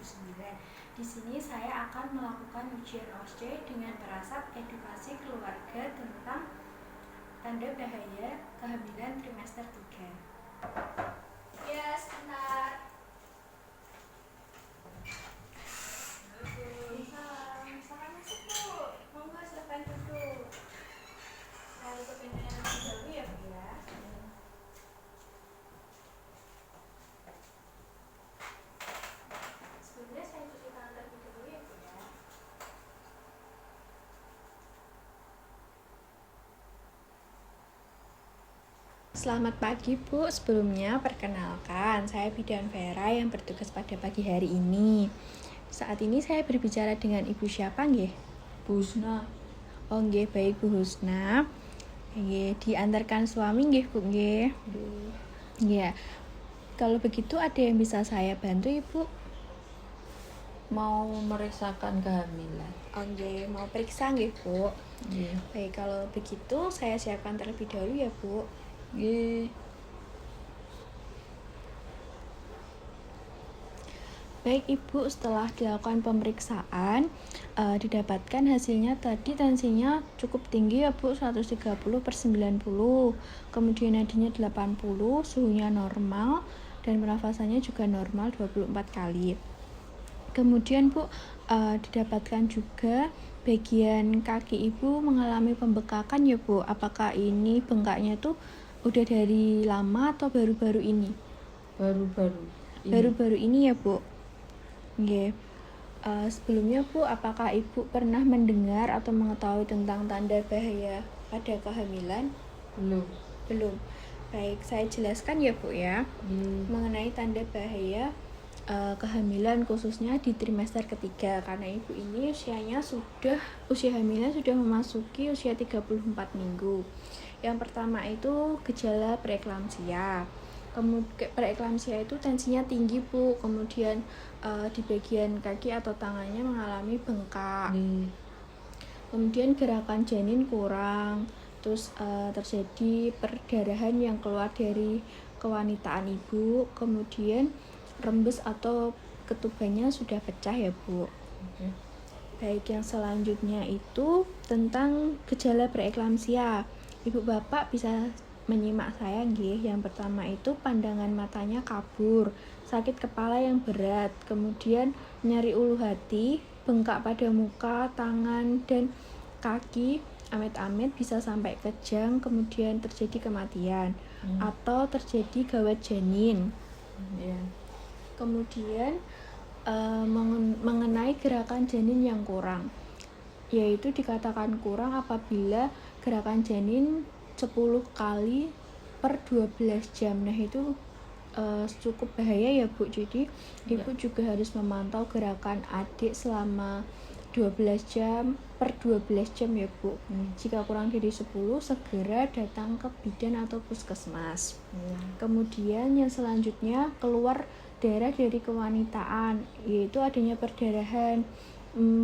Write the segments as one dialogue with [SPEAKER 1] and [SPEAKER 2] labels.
[SPEAKER 1] Di sini saya akan melakukan ujian OSCE dengan berasap edukasi keluarga tentang tanda bahaya kehamilan trimester 3.
[SPEAKER 2] Ya, sebentar. Silakan masuk, Bu. Monggo silakan duduk. Saya tutup pintunya terlebih dahulu ya, Bu ya. Sebelumnya saya cuci tangan terlebih dahulu ya, Bu ya.
[SPEAKER 1] Selamat pagi Bu, sebelumnya perkenalkan saya Bidan Vera yang bertugas pada pagi hari ini. Saat ini saya berbicara dengan Ibu siapa nggih?
[SPEAKER 3] Bu Husna.
[SPEAKER 1] Oh nggih, baik Bu Husna. Nggih, diantarkan suami nggih Bu nggih. Ya. Kalau begitu ada yang bisa saya bantu Ibu?
[SPEAKER 3] Mau memeriksakan kehamilan.
[SPEAKER 1] Oh nggih, mau periksa nggih Bu.
[SPEAKER 3] Nggih.
[SPEAKER 1] Baik, kalau begitu saya siapkan terlebih dahulu ya Bu.
[SPEAKER 3] Nggih.
[SPEAKER 1] Baik Ibu, setelah dilakukan pemeriksaan didapatkan hasilnya tadi tensinya cukup tinggi ya Bu, 130/90. Kemudian nadinya 80, suhunya normal dan pernafasannya juga normal 24 kali. Kemudian Bu, didapatkan juga bagian kaki Ibu mengalami pembekakan ya Bu. Apakah ini bengkaknya tuh udah dari lama atau baru-baru ini? Baru-baru ini ya Bu. Nggih. Sebelumnya Bu, apakah Ibu pernah mendengar atau mengetahui tentang tanda bahaya pada kehamilan? Belum. Baik, saya jelaskan ya Bu ya. Mengenai tanda bahaya kehamilan khususnya di trimester ketiga, karena Ibu ini usia hamilnya sudah memasuki usia 34 minggu. Yang pertama itu gejala preeklamsia. Kemudian preeklamsia itu tensinya tinggi Bu, kemudian di bagian kaki atau tangannya mengalami bengkak. Kemudian gerakan janin kurang, terus terjadi perdarahan yang keluar dari kewanitaan Ibu, kemudian rembes atau ketubannya sudah pecah ya Bu. Baik, yang selanjutnya itu tentang gejala preeklamsia. Ibu Bapak bisa menyimak saya nggih. Yang pertama itu pandangan matanya kabur, sakit kepala yang berat, kemudian nyeri ulu hati, bengkak pada muka, tangan, dan kaki, amit-amit bisa sampai kejang, kemudian terjadi kematian atau terjadi gawat janin. Kemudian mengenai gerakan janin yang kurang, yaitu dikatakan kurang apabila gerakan janin 10 kali per 12 jam. Nah itu cukup bahaya ya Bu. Jadi Ibu juga harus memantau gerakan adik selama 12 jam per 12 jam ya Bu. Jika kurang dari 10, segera datang ke bidan atau puskesmas. Kemudian yang selanjutnya keluar darah dari kewanitaan, yaitu adanya perdarahan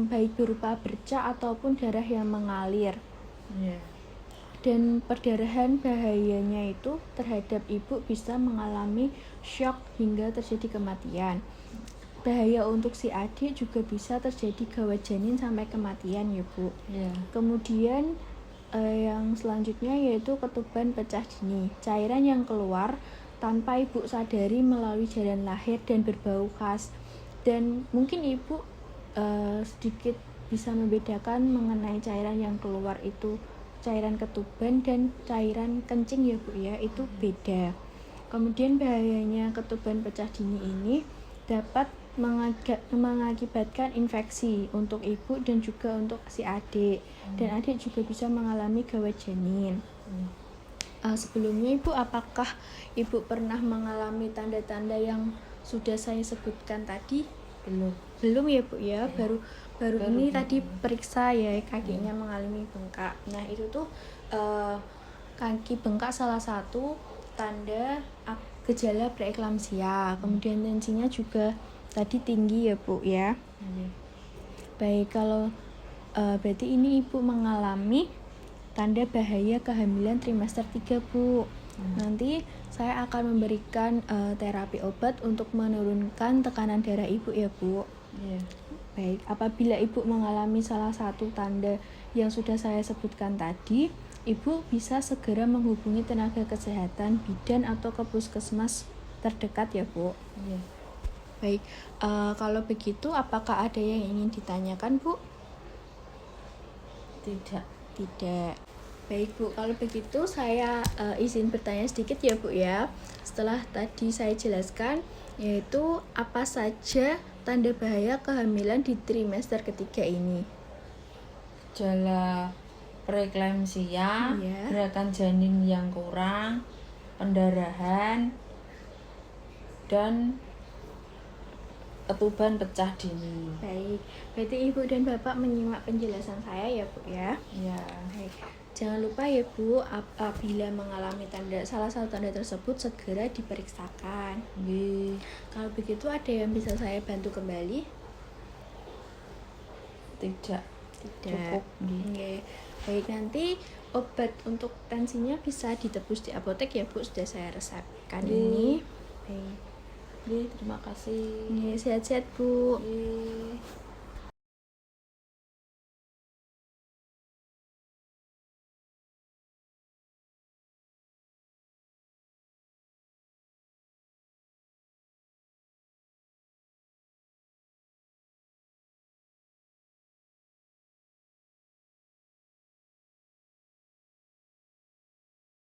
[SPEAKER 1] baik berupa bercak ataupun darah yang mengalir. Dan perdarahan bahayanya itu terhadap ibu bisa mengalami shock hingga terjadi kematian. Bahaya untuk si adik juga bisa terjadi gawat janin sampai kematian ya Bu. Kemudian yang selanjutnya yaitu ketuban pecah dini, cairan yang keluar tanpa ibu sadari melalui jalan lahir dan berbau khas. Dan mungkin ibu sedikit bisa membedakan mengenai cairan yang keluar itu cairan ketuban dan cairan kencing ya Bu ya, itu beda. Kemudian bahayanya ketuban pecah dini ini dapat mengakibatkan infeksi untuk ibu dan juga untuk si adik, dan adik juga bisa mengalami gawat janin. Sebelumnya Ibu, apakah Ibu pernah mengalami tanda-tanda yang sudah saya sebutkan tadi? Belum ya Bu ya, baru ini tadi periksa ya kakinya mengalami bengkak. Nah itu tuh kaki bengkak salah satu tanda gejala preeklamsia. Kemudian tensinya juga tadi tinggi ya Bu ya. Baik, kalau berarti ini Ibu mengalami tanda bahaya kehamilan trimester 3 Bu. Nanti saya akan memberikan terapi obat untuk menurunkan tekanan darah ibu ya Bu.
[SPEAKER 3] Iya.
[SPEAKER 1] Baik, apabila ibu mengalami salah satu tanda yang sudah saya sebutkan tadi, ibu bisa segera menghubungi tenaga kesehatan bidan atau ke puskesmas terdekat ya Bu.
[SPEAKER 3] Iya.
[SPEAKER 1] Baik, kalau begitu apakah ada yang ingin ditanyakan Bu?
[SPEAKER 3] Tidak.
[SPEAKER 1] Tidak. Baik Bu, kalau begitu saya izin bertanya sedikit ya Bu ya. Setelah tadi saya jelaskan, yaitu apa saja tanda bahaya kehamilan di trimester ketiga ini.
[SPEAKER 3] Gejala preeklamsia,
[SPEAKER 1] Iya.
[SPEAKER 3] gerakan janin yang kurang, pendarahan, dan ketuban pecah dini.
[SPEAKER 1] Baik, berarti Ibu dan Bapak menyimak penjelasan saya ya Bu ya.
[SPEAKER 3] Ya.
[SPEAKER 1] Baik. Jangan lupa ya Bu, apabila mengalami salah satu tanda tersebut segera diperiksakan.
[SPEAKER 3] Nggih.
[SPEAKER 1] Kalau begitu ada yang bisa saya bantu kembali?
[SPEAKER 3] Tidak.
[SPEAKER 1] Tidak.
[SPEAKER 3] Cukup. Nggih.
[SPEAKER 1] Oke. Baik, nanti obat untuk tensinya bisa ditebus di apotek ya Bu, sudah saya resepkan
[SPEAKER 3] Nggih.
[SPEAKER 1] ini. Baik.
[SPEAKER 3] Nggih, terima kasih.
[SPEAKER 1] Nggih, sehat-sehat Bu.
[SPEAKER 3] Nggih.